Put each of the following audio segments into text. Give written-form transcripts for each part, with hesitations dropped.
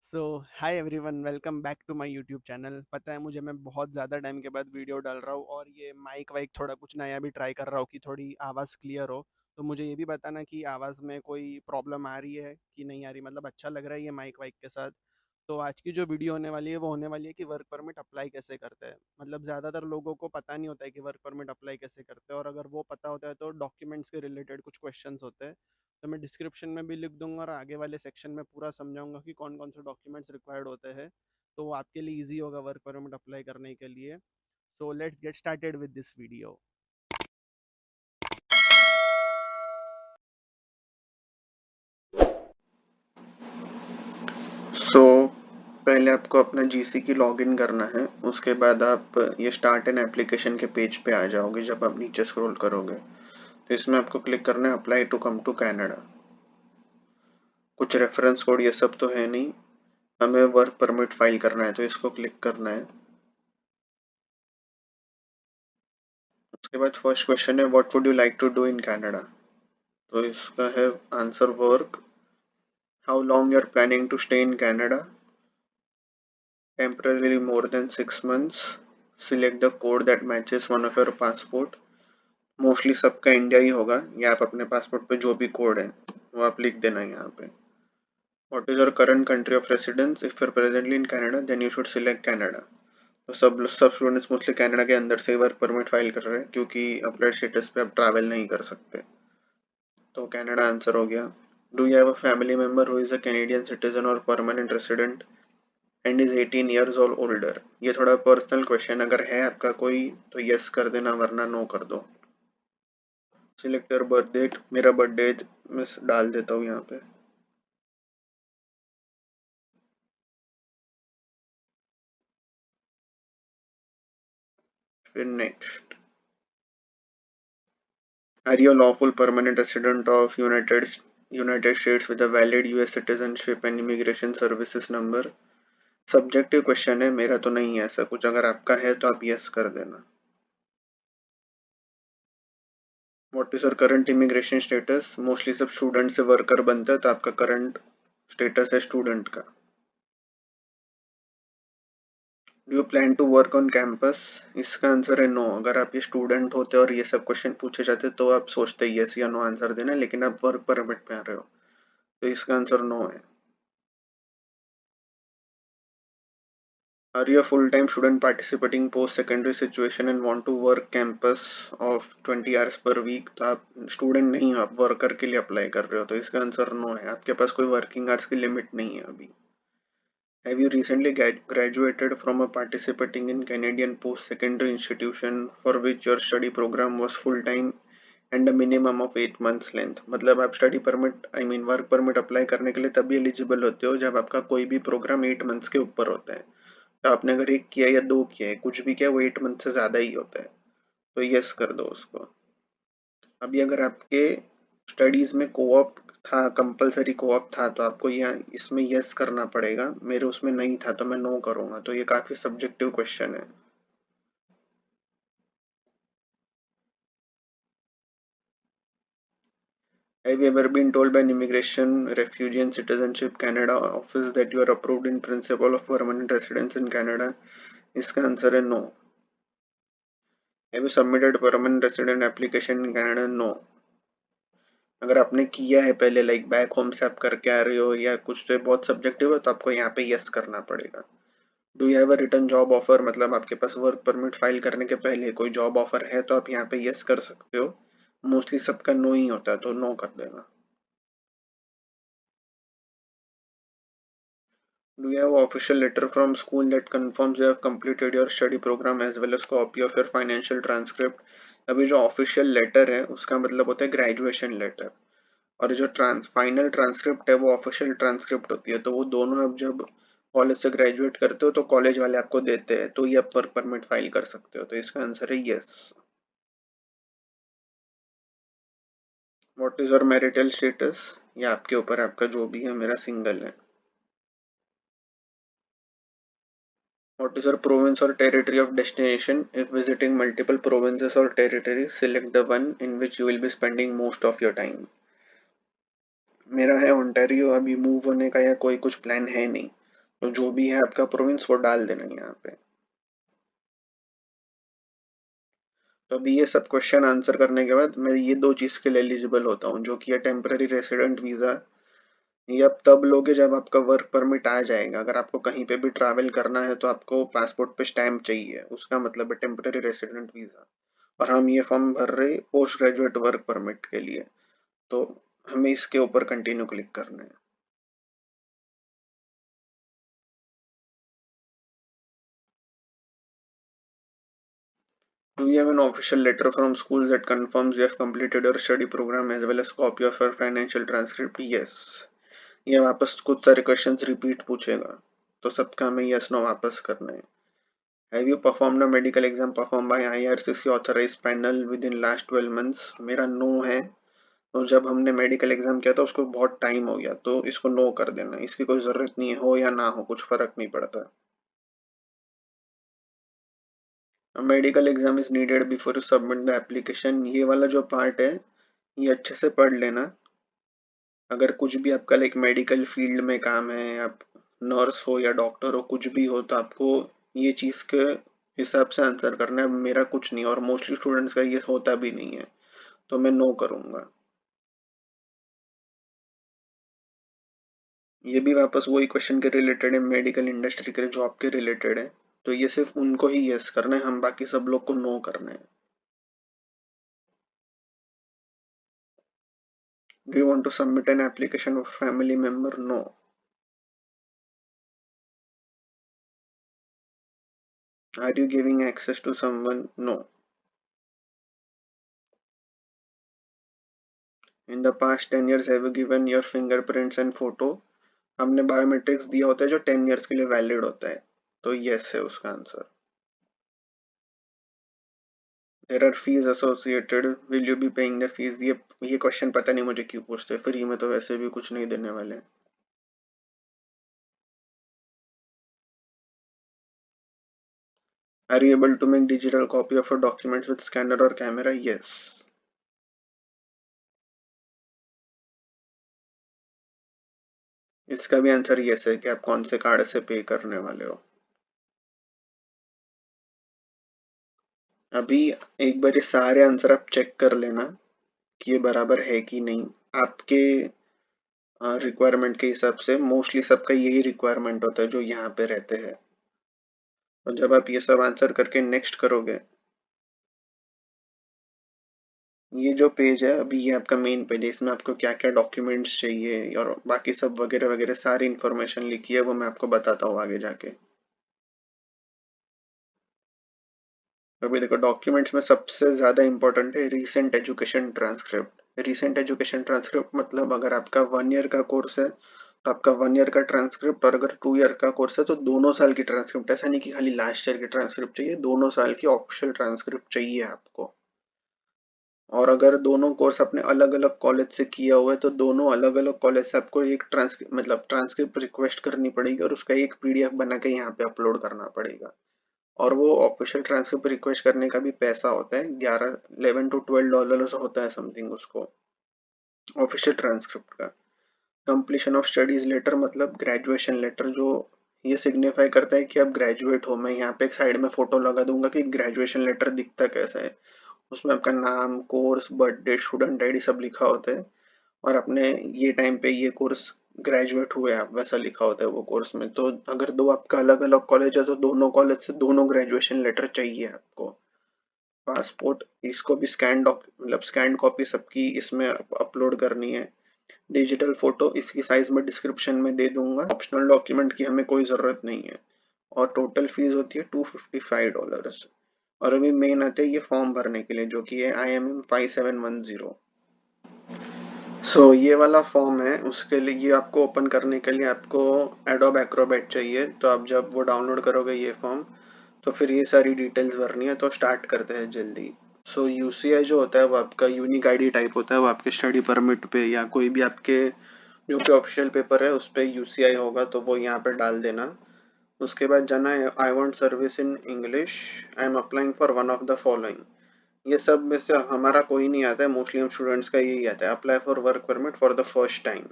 So hi everyone, welcome back to my YouTube channel. पता है मुझे, मैं बहुत ज़्यादा टाइम के बाद वीडियो डाल रहा हूँ और ये माइक वाइक थोड़ा कुछ नया भी ट्राई कर रहा हूँ कि थोड़ी आवाज़ क्लियर हो। तो मुझे ये भी बताना कि आवाज़ में कोई प्रॉब्लम आ रही है कि नहीं आ रही, मतलब अच्छा लग रहा है ये माइक वाइक के साथ। तो आज की जो वीडियो होने वाली है वो होने वाली है कि वर्क परमिट अप्लाई कैसे करते हैं। मतलब ज़्यादातर लोगों को पता नहीं होता है कि वर्क परमिट अप्लाई कैसे करते हैं, और अगर वो पता होता है तो डॉक्यूमेंट्स के रिलेटेड कुछ क्वेश्चंस होते हैं। तो मैं डिस्क्रिप्शन में भी लिख दूंगा और आगे वाले सेक्शन में पूरा समझाऊंगा कि कौन कौन से डॉक्यूमेंट्स रिक्वायर्ड होते हैं। तो वो आपके लिए इजी होगा वर्क परमिट अप्लाई करने के लिए। So let's get started with this video. So पहले आपको अपना जीसी की लॉगिन करना है। उसके बाद आप ये स्टार्ट एन एप्लीकेशन के पेज पे आ जाओगे। जब आप नीचे स्क्रॉल करोगे तो इसमें आपको क्लिक करना है apply to come to Canada. कुछ रेफरेंस कोड ये सब तो है नहीं, हमें वर्क परमिट फाइल करना है तो इसको क्लिक करना है। उसके बाद फर्स्ट क्वेश्चन है what would you like to do in Canada. तो इसका है answer work. How long you are planning to stay in Canada. Temporary more than 6 months। Select the code that matches one of your passport. Mostly सबका India ही होगा, या आप अपने passport पे जो भी कोड है वो आप लिख देना यहाँ पे। What is your current country of residence. If your presently in Canada then you should select Canada. तो सब स्टूडेंट्स मोस्टली कनाडा के अंदर से वर्क परमिट फाइल कर रहे हैं क्योंकि अप्लाइड स्टेटस पे आप ट्रैवल नहीं कर सकते। तो कनाडा आंसर हो गया। Do you have a family member who is a Canadian citizen और permanent resident and is 18 years और ओल्डर। ये थोड़ा पर्सनल क्वेश्चन, अगर है आपका कोई तो यस कर देना वरना नो कर दो। Select your birth date. मेरा बर्थ डेट मैं डाल देता हूँ यहाँ पे। फिर next. Are you lawful permanent resident of United States with a valid US citizenship and immigration services number. Subjective question है, मेरा तो नहीं है ऐसा कुछ, अगर आपका है तो आप यस कर देना। What is your current immigration status. Mostly सब स्टूडेंट से वर्कर बनता है तो आपका करंट स्टेटस है स्टूडेंट का। Do you plan to work on campus. इसका आंसर है नो। अगर आप ये स्टूडेंट होते और ये सब क्वेश्चन पूछे जाते तो आप सोचते यस या नो आंसर देना, लेकिन आप वर्क परमिट पे आ रहे हो तो इसका आंसर नो है। Are you a full time student participating post secondary situation and want to work campus of 20 hours per week. तो आप स्टूडेंट नहीं हो, आप वर्कर के लिए अप्लाई कर रहे हो तो इसका आंसर नो है। आपके पास कोई वर्किंग आवर्स की लिमिट नहीं है अभी। Have you recently graduated from a participating in Canadian post-secondary institution for which your study program was full-time and a minimum of 8 months length। मतलब आप study permit work permit apply करने के लिए तभी एलिजिबल होते हो जब आपका कोई भी प्रोग्राम 8 मंथ्स के ऊपर होता है। तो आपने अगर एक किया या दो किया है, कुछ भी किया, वो 8 मंथ से ज़्यादा ही होता है। तो यस कर दो उसको। अभी अगर आपके स्टडीज में कोऑप था, कंपलसरी कोऑप था, तो आपको यहाँ इसमें यस करना पड़ेगा। मेरे उसमें नहीं था तो मैं नो करूंगा। तो ये काफी सब्जेक्टिव क्वेश्चन है। Have you ever been told by an immigration, refugee and citizenship Canada office that you are approved in principle of permanent residence in Canada? इसका आंसर है no. Have you submitted permanent resident application in Canada? No. अगर आपने किया है पहले, like back home से आप करके आ रहे हो या कुछ, तो बहुत सब्जेक्टिव है तो आपको यहाँ पे यस करना पड़ेगा। Do you have a written job offer. मतलब आपके पास वर्क परमिट फाइल करने के पहले कोई जॉब ऑफर है तो आप यहाँ पे यस कर सकते हो। मोस्टली सबका नो ही होता है तो नो कर देना। Do you have official letter from school that confirms you have completed your study programme as well as copy of your financial transcript. अभी जो ऑफिशियल लेटर है उसका मतलब होता है ग्रेजुएशन लेटर, और जो फाइनल ट्रांसक्रिप्ट है वो ऑफिशियल ट्रांसक्रिप्ट होती है। तो वो दोनों आप जब कॉलेज से ग्रेजुएट करते हो तो कॉलेज वाले आपको देते हैं, तो ये आप वर्क परमिट फाइल कर सकते हो। तो इसका आंसर है yes. What is your marital status. ये आपके ऊपर, आपका जो भी है, मेरा सिंगल है। व्हाट इज योर प्रोविंस और territory of destination. If visiting multiple provinces और territories select the one in which you will be spending most of your time. मेरा है ओंटारियो। अभी मूव होने का या कोई कुछ प्लान है नहीं, तो जो भी है आपका प्रोविंस वो डाल देना यहाँ पे। तो अभी ये सब क्वेश्चन आंसर करने के बाद मैं ये दो चीज के लिए एलिजिबल होता हूँ, जो कि है टेम्पररी रेसिडेंट वीजा। ये आप तब लोगे जब आपका वर्क परमिट आ जाएगा। अगर आपको कहीं पे भी ट्रैवल करना है तो आपको पासपोर्ट पे स्टैंप चाहिए, उसका मतलब है टेम्पररी रेसिडेंट वीजा। और हम ये फॉर्म भर रहे पोस्ट ग्रेजुएट वर्क परमिट के लिए, तो हमें इसके ऊपर कंटिन्यू क्लिक करना है। Do you have an official letter from school that confirms you have completed your study program as well as copy of your financial transcript? Yes. ये वापस कुछ सारे क्वेश्चंस रिपीट पूछेगा, तो सबका हमें यस नो वापस करना है। Have you performed a medical exam performed by IRCC authorized panel within last 12 months? मेरा नो है। तो जब हमने मेडिकल एग्जाम किया था उसको बहुत टाइम हो गया, तो इसको नो कर देना। इसकी कोई जरूरत नहीं है, हो या ना हो कुछ फर्क नहीं पड़ता। Medical exam is needed before you submit the application, ये वाला जो पार्ट है ये अच्छे से पढ़ लेना। अगर कुछ भी आपका लाइक मेडिकल फील्ड में काम है, आप नर्स हो या डॉक्टर हो, कुछ भी हो, तो आपको ये चीज़ के हिसाब से आंसर करना है। मेरा कुछ नहीं, और मोस्टली स्टूडेंट्स का ये होता भी नहीं है, तो मैं नो करूँगा। ये भी वापस वही क्वेश्चन के रिलेटेड है, मेडिकल इंडस्ट्री के जॉब के रिलेटेड है, तो ये सिर्फ उनको ही यस करना है, हम बाकी सब लोग को नो करना है। Do you want to submit an application of family member? No. Are you giving access to someone? No. In the past 10 years have you given your fingerprints and photo? हमने बायोमेट्रिक्स दिया होता है जो 10 years के लिए valid होता है, तो यस है उसका answer. There are fees associated, will you be paying the fees? ये क्वेश्चन पता नहीं मुझे क्यों पूछते हैं, फ्री में तो वैसे भी कुछ नहीं देने वाले। Are you able to make digital copy of your documents with scanner और कैमरा? यस। इसका भी आंसर यस है कि आप कौन से कार्ड से पे करने वाले हो। अभी एक बार ये सारे आंसर आप चेक कर लेना कि ये बराबर है कि नहीं आपके रिक्वायरमेंट के हिसाब से। मोस्टली सबका यही रिक्वायरमेंट होता है जो यहाँ पे रहते हैं। और जब आप ये सब आंसर करके नेक्स्ट करोगे, ये जो पेज है अभी ये आपका मेन पेज है, इसमें आपको क्या क्या डॉक्यूमेंट्स चाहिए और बाकी सब वगैरह वगैरह सारी इन्फॉर्मेशन लिखी है, वो मैं आपको बताता हूँ आगे जाके। अभी देखो डॉक्यूमेंट्स में सबसे ज़्यादा इंपॉर्टेंट है recent education transcript. Recent education transcript मतलब अगर आपका 1 year का कोर्स है तो आपका 1 year का ट्रांसक्रिप्ट, और अगर 2 year का कोर्स है तो दोनों साल की ट्रांसक्रिप्ट। ऐसा नहीं कि खाली लास्ट ईयर की ट्रांसक्रिप्ट चाहिए, दोनों साल की ऑफिशियल ट्रांसक्रिप्ट चाहिए आपको। और अगर दोनों कोर्स अपने अलग अलग कॉलेज से किया हुआ है तो दोनों अलग अलग कॉलेज से आपको एक ट्रांसक्रिप्ट रिक्वेस्ट करनी पड़ेगी और उसका एक पीडीएफ बना के यहाँ पे अपलोड करना पड़ेगा। और वो ऑफिशियल ट्रांसक्रिप्ट रिक्वेस्ट करने का भी पैसा होता है, 11 to 12 डॉलर होता है समथिंग उसको, ऑफिशियल ट्रांसक्रिप्ट का। कंप्लीशन ऑफ स्टडीज लेटर मतलब ग्रेजुएशन लेटर, जो ये सिग्निफाई करता है कि आप ग्रेजुएट हो। मैं यहाँ पे एक साइड में फोटो लगा दूंगा कि ग्रेजुएशन लेटर दिखता कैसा है। उसमें आपका नाम, कोर्स, बर्थडे, स्टूडेंट आईडी सब लिखा होता है, और अपने ये टाइम पे ये कोर्स ग्रेजुएट हुए आप वैसा लिखा होता है वो कोर्स में। तो अगर दो आपका अलग अलग कॉलेज है तो दोनों कॉलेज से दोनों ग्रेजुएशन लेटर चाहिए आपको। पासपोर्ट, इसको भी स्कैन कॉपी सबकी इसमें अपलोड करनी है। डिजिटल फोटो इसकी साइज में डिस्क्रिप्शन में दे दूंगा। ऑप्शनल डॉक्यूमेंट की हमें कोई ज़रूरत नहीं है। और टोटल फीस होती है $255। और अभी मेन आते हैं ये फॉर्म भरने के लिए, जो कि है IMM 5710। ये वाला फॉर्म है, उसके लिए ये आपको ओपन करने के लिए आपको एडोब एक्रोबैट चाहिए। तो आप जब वो डाउनलोड करोगे ये फॉर्म, तो फिर ये सारी डिटेल्स भरनी है। तो स्टार्ट करते हैं जल्दी। यूसीआई जो होता है वो आपका यूनिक आईडी टाइप होता है, वो आपके स्टडी परमिट पे या कोई भी आपके जो कि ऑफिशियल पेपर है उस पे यूसीआई होगा, तो वो यहाँ पे डाल देना। उसके बाद जाना है I want service in English, I am applying for one of the following. ये सब में से हमारा कोई नहीं आता है, मोस्टली हम स्टूडेंट्स का यही आता है, apply for work permit for the first time.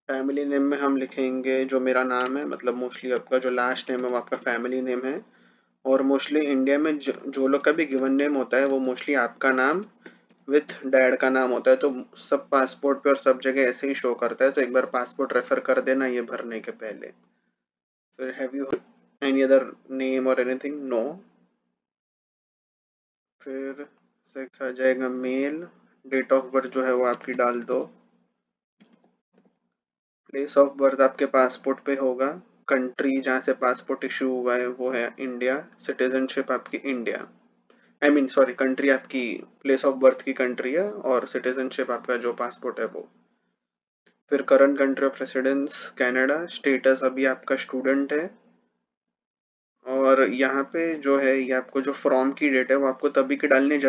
Family name में हम लिखेंगे जो मेरा नाम है, मतलब मोस्टली आपका जो लास्ट नेम है वो आपका फैमिली नेम है। और मोस्टली इंडिया में जो लोग का भी गिवन नेम होता है वो मोस्टली आपका नाम विथ डैड का नाम होता है, तो सब पासपोर्ट पे और सब जगह ऐसे ही शो करता है, तो एक बार पासपोर्ट रेफर कर देना ये भरने के पहले। फिर have you any other name और एनीथिंग? नो। फिर सेक्स आ जाएगा मेल। डेट ऑफ बर्थ जो है वो आपकी डाल दो। प्लेस ऑफ बर्थ आपके पासपोर्ट पे होगा। कंट्री जहाँ से पासपोर्ट इशू हुआ है वो है इंडिया। सिटीजनशिप आपकी India, I mean sorry, country आपकी प्लेस ऑफ बर्थ की कंट्री है और सिटीजनशिप आपका जो पासपोर्ट है वो। फिर current country of residence Canada. Status अभी आपका स्टूडेंट है। और यहाँ पे जो है ये आपको जो फॉर्म की डेट है वो आपको तभी की डालनी है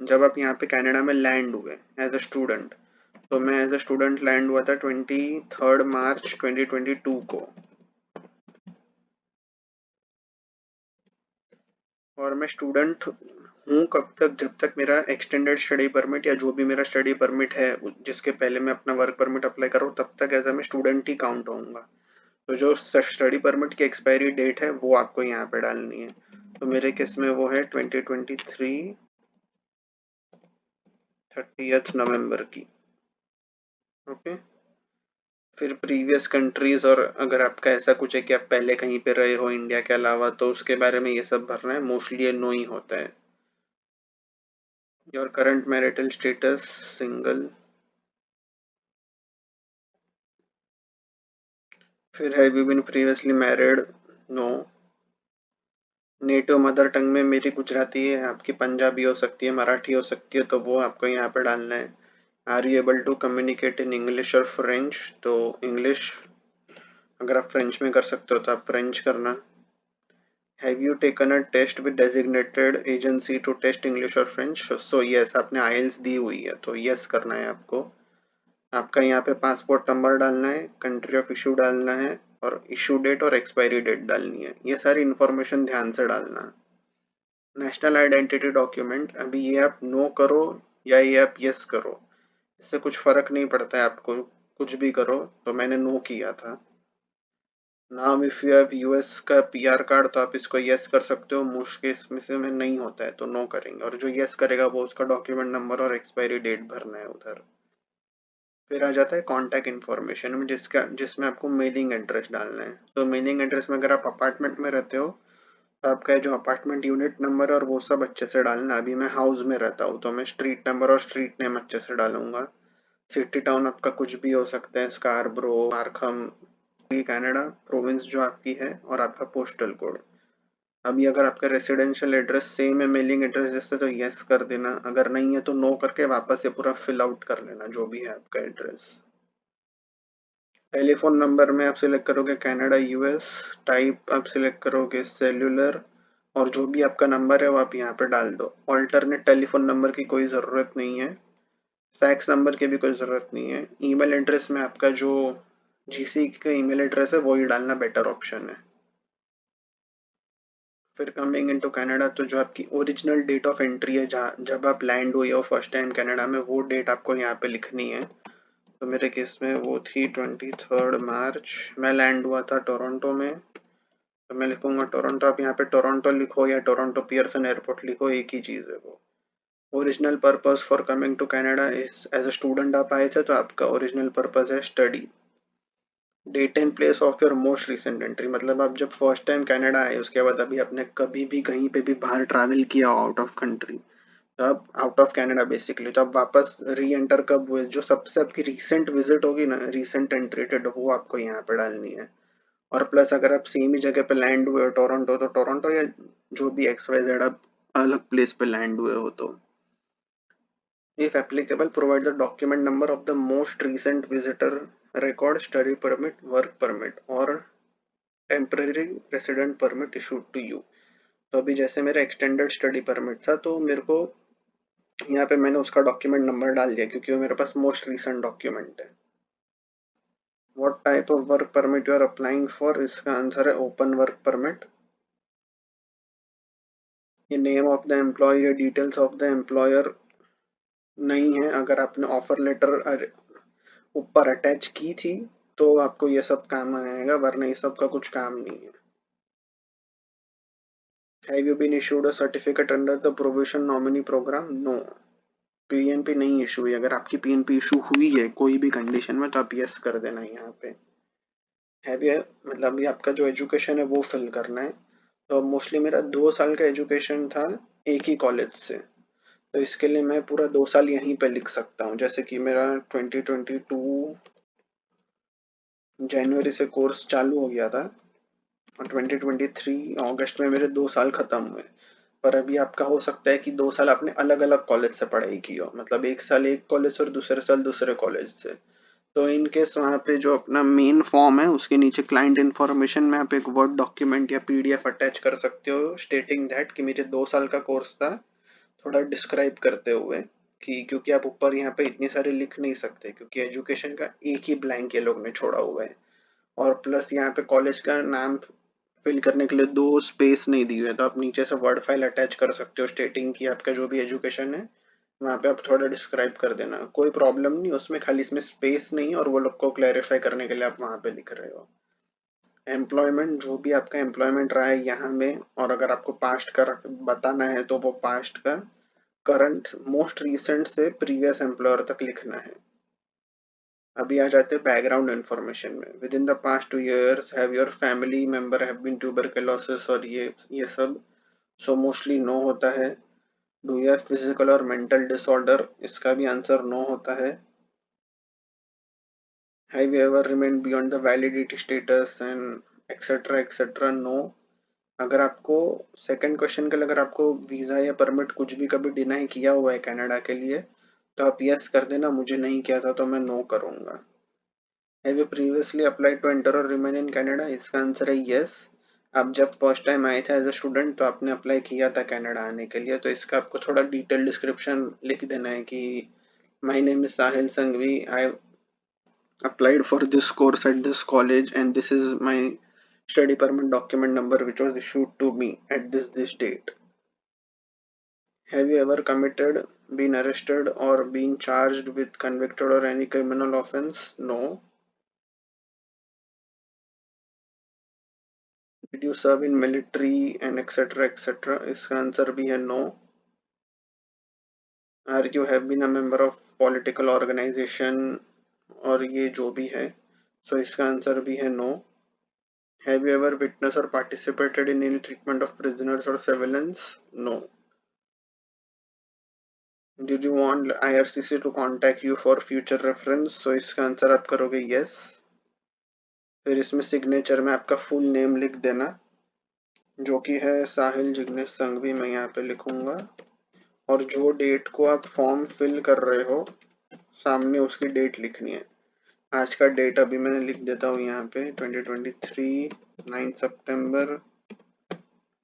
जब आप यहाँ पे कनाडा में लैंड हुए एज अ स्टूडेंट। तो मैं एज अ स्टूडेंट लैंड हुआ था 23 मार्च 2022 को। और मैं स्टूडेंट हूँ कब तक? जब तक मेरा एक्सटेंडेड स्टडी परमिट या जो भी मेरा स्टडी परमिट है जिसके पहले मैं अपना वर्क परमिट अप्लाई करूँ तब तक एज अ मैं स्टूडेंट ही काउंट होऊंगा। तो जो स्टडी परमिट की एक्सपायरी डेट है वो आपको यहाँ पे डालनी है। तो मेरे केस में वो है 2023 30 नवंबर की। ओके। फिर प्रीवियस कंट्रीज, और अगर आपका ऐसा कुछ है कि आप पहले कहीं पे रहे हो इंडिया के अलावा तो उसके बारे में ये सब भरना है। मोस्टली ये नो ही होता है। Your current marital status single. फिर have you been previously married? No. Native mother tongue में मेरी गुजराती है, आपकी पंजाबी हो सकती है, मराठी हो सकती है, तो वो आपको यहाँ पे डालना है। Are you able to communicate in English और फ्रेंच? तो इंग्लिश। अगर आप फ्रेंच में कर सकते हो तो आप फ्रेंच करना। Have you taken a test with designated agency to test English और फ्रेंच? सो यस, आपने आईएलटीएस दी हुई है तो यस करना है आपको। आपका यहाँ पे पासपोर्ट नंबर डालना है, कंट्री ऑफ इशू डालना है और इशू डेट और एक्सपायरी डेट डालनी है। ये सारी इन्फॉर्मेशन ध्यान से डालना। नेशनल आइडेंटिटी डॉक्यूमेंट, अभी ये आप नो करो या ये आप यस करो, इससे कुछ फर्क नहीं पड़ता है आपको। कुछ भी करो, तो मैंने नो किया था। Now if you have US का पीआर कार्ड तो आप इसको यस कर सकते हो। मोस्ट केस में से में नहीं होता है तो नो करेंगे, और जो यस करेगा वो उसका डॉक्यूमेंट नंबर और एक्सपायरी डेट भरना है उधर। फिर आ जाता है कॉन्टैक्ट इन्फॉर्मेशन में जिसमें आपको मेलिंग एड्रेस डालना है। तो मेलिंग एड्रेस में अगर आप अपार्टमेंट में रहते हो तो आपका जो अपार्टमेंट यूनिट नंबर और वो सब अच्छे से डालना। अभी मैं हाउस में रहता हूँ तो मैं स्ट्रीट नंबर और स्ट्रीट नेम अच्छे से डालूंगा। सिटी टाउन आपका कुछ भी हो सकता है, स्कारब्रो, मार्खम, कनाडा प्रोविंस जो आपकी है, और आपका पोस्टल कोड। अभी अगर आपका रेसिडेंशियल एड्रेस सेम है मेलिंग एड्रेस जैसे तो यस कर देना, अगर नहीं है तो नो करके वापस ये पूरा फिल आउट कर लेना जो भी है आपका एड्रेस। टेलीफोन नंबर में आप सिलेक्ट करोगे कनाडा यूएस। टाइप आप सिलेक्ट करोगे सेल्यूलर। और जो भी आपका नंबर है वो आप यहाँ पे डाल दो। ऑल्टरनेट टेलीफोन नंबर की कोई ज़रूरत नहीं है। फैक्स नंबर की भी कोई ज़रूरत नहीं है। ईमेल एड्रेस में आपका जो जीसी का ईमेल एड्रेस है वही डालना बेटर ऑप्शन है। फिर कमिंग इनटू कनाडा, तो जो आपकी ओरिजिनल डेट ऑफ एंट्री है जहाँ जब आप लैंड हुए हो फर्स्ट टाइम कनाडा में, वो डेट आपको यहाँ पे लिखनी है। तो मेरे केस में वो थी 23 मार्च। मैं लैंड हुआ था टोरंटो में, तो मैं लिखूंगा टोरंटो। आप यहाँ पे टोरंटो लिखो या टोरंटो पियर्सन एयरपोर्ट लिखो, एक ही चीज़ है वो। Original purpose for coming to Canada is as a student आप आए थे तो आपका ओरिजिनल पर्पस है study. Date and place of your most recent entry, मतलब आप जब फर्स्ट टाइम कनाडा आए उसके बाद अभी आपने कभी भी कहीं पे भी बाहर ट्रैवल किया आउट ऑफ कंट्री, तो आप आउट ऑफ कनाडा बेसिकली, तो आप वापस री एंटर कब हुए, जो सबसे आपकी रिसेंट विजिट होगी ना, रिसेंट एंट्री डेट, वो आपको यहाँ पे डालनी है। और प्लस अगर आप सेम ही जगह पे लैंड हुए हो टोरंटो, तो टोरंटो या जो भी एक्स वाई जेड आप अलग प्लेस पे लैंड हुए हो तो। If applicable, provide the document number of the most recent visitor record, study permit, work permit or temporary resident permit issued to you। तो अभी जैसे मेरा एक्सटेंडेड स्टडी परमिट था तो मेरे को यहाँ पे मैंने उसका डॉक्यूमेंट नंबर डाल दिया क्योंकि वो मेरे पास मोस्ट रिसेंट डॉक्यूमेंट है। What type of work permit you are applying for, इसका आंसर है ओपन वर्क परमिट। ये नेम ऑफ द एम्प्लॉय या डिटेल्स ऑफ द एम्प्लॉयर नहीं है। अगर आपने ऑफर लेटर ऊपर अटैच की थी तो आपको ये सब काम आएगा, वरना ये सब का कुछ काम नहीं है। Have you been issued a certificate under the provision nominee program? No, PNP नहीं इशू हुई। अगर आपकी पीएनपी इशू हुई है कोई भी कंडीशन में तो आप यस कर देना यहाँ पे। हैव यू, मतलब ये आपका जो एजुकेशन है वो फिल करना है। तो मोस्टली मेरा 2 साल का एजुकेशन था एक ही कॉलेज से, तो इसके लिए मैं पूरा 2 साल यहीं पे लिख सकता हूँ। जैसे कि मेरा 2022 जनवरी से कोर्स चालू हो गया था और 2023 अगस्त में मेरे 2 साल खत्म हुए। पर अभी आपका हो सकता है कि 2 साल आपने अलग अलग कॉलेज से पढ़ाई की हो, मतलब एक साल एक कॉलेज और दूसरे साल दूसरे कॉलेज से। तो इन केस वहाँ पे जो अपना मेन फॉर्म है उसके नीचे क्लाइंट इन्फॉर्मेशन में आप एक वर्ड डॉक्यूमेंट या पीडीएफ अटैच कर सकते हो स्टेटिंग दैट कि मेरे 2 साल का कोर्स था, थोड़ा डिस्क्राइब करते हुए कि, क्योंकि आप ऊपर यहाँ पे इतने सारे लिख नहीं सकते क्योंकि एजुकेशन का एक ही ब्लैंक ये लोग ने छोड़ा हुआ है। और प्लस यहाँ पे कॉलेज का नाम फिल करने के लिए 2 स्पेस नहीं दी हुई है, तो आप नीचे से वर्ड फाइल अटैच कर सकते हो स्टेटिंग कि आपका जो भी एजुकेशन है वहाँ पे आप थोड़ा डिस्क्राइब कर देना, कोई प्रॉब्लम नहीं उसमें, खाली इसमें स्पेस नहीं है और वो लोग को क्लैरिफाई करने के लिए आप वहाँ पे लिख रहे हो। एम्प्लॉयमेंट, जो भी आपका एम्प्लॉयमेंट रहा है यहाँ में, और अगर आपको पास्ट का बताना है तो वो पास्ट का करंट मोस्ट रिसेंट से प्रीवियस एम्प्लॉयर तक लिखना है। अभी आ जाते हैं बैकग्राउंड इन्फॉर्मेशन में। Within the past 2 years have your family member have been tuberculosis और ये सब। सो मोस्टली नो होता है। डू यू हैव फिजिकल और मेंटल डिसऑर्डर? इसका भी आंसर नो होता है। Have you ever remained beyond the validity status and etcetera etcetera? No. अगर आपको सेकंड क्वेश्चन के लिए अगर आपको वीजा या परमिट कुछ भी कभी डिनाई किया हुआ है कनाडा के लिए तो आप यस कर देना, मुझे नहीं किया था तो मैं नो करूंगा। Have you previously applied to enter और रिमेन इन कनाडा? इसका आंसर है यस। आप जब फर्स्ट टाइम आए थे एज अ स्टूडेंट तो आपने अप्लाई किया था कनाडा आने के लिए, तो इसका आपको थोड़ा डिटेल डिस्क्रिप्शन लिख देना है कि my name is Sahil Sanghvi, I applied for this course at this college and this is my study permit document number which was issued to me at this date. Have you ever committed, been arrested or been charged with, convicted or any criminal offense? No. Did you serve in military and etc etc? इसका answer भी है no. Are you have been a member of political organization और ये जो भी है, so इसका answer भी है no. Have you ever witnessed or participated in ill treatment of prisoners or civilians? No. Did you want IRCC to contact you for future reference? So इसका answer आप करोगे yes. फिर इसमें सिग्नेचर में आपका फुल नेम लिख देना जो कि है साहिल जिग्नेश संघवी, मैं यहाँ पे लिखूंगा। और जो डेट को आप फॉर्म फिल कर रहे हो सामने उसकी डेट लिखनी है। आज का डेट अभी मैं लिख देता हूँ यहाँ पे 2023 9 सितंबर,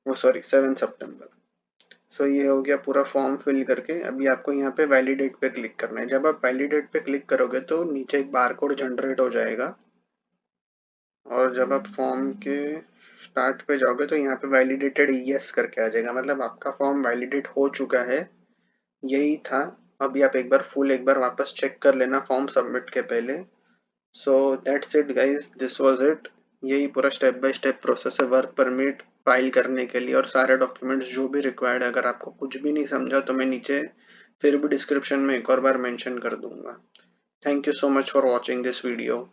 वो सॉरी 7 सितंबर। सो ये हो गया पूरा फॉर्म फिल करके। अभी आपको यहाँ पे वैलिडेट पे क्लिक करना है। जब आप वैलिडेट पे क्लिक करोगे तो नीचे एक बारकोड जनरेट हो जाएगा और जब आप फॉर्म के स्टार्ट पे जाओगे तो यहाँ पे वैलिडेटेड यस करके आ जाएगा, मतलब आपका फॉर्म वैलिडेट हो चुका है, यही था। अभी आप एक बार फुल एक बार वापस चेक कर लेना फॉर्म सबमिट के पहले। So that's it guys, this was it. यही पूरा स्टेप बाय स्टेप प्रोसेस है वर्क परमिट फाइल करने के लिए और सारे डॉक्यूमेंट्स जो भी रिक्वायर्ड है। अगर आपको कुछ भी नहीं समझा तो मैं नीचे फिर भी डिस्क्रिप्शन में एक और बार मेंशन कर दूंगा। Thank you so much for watching this video.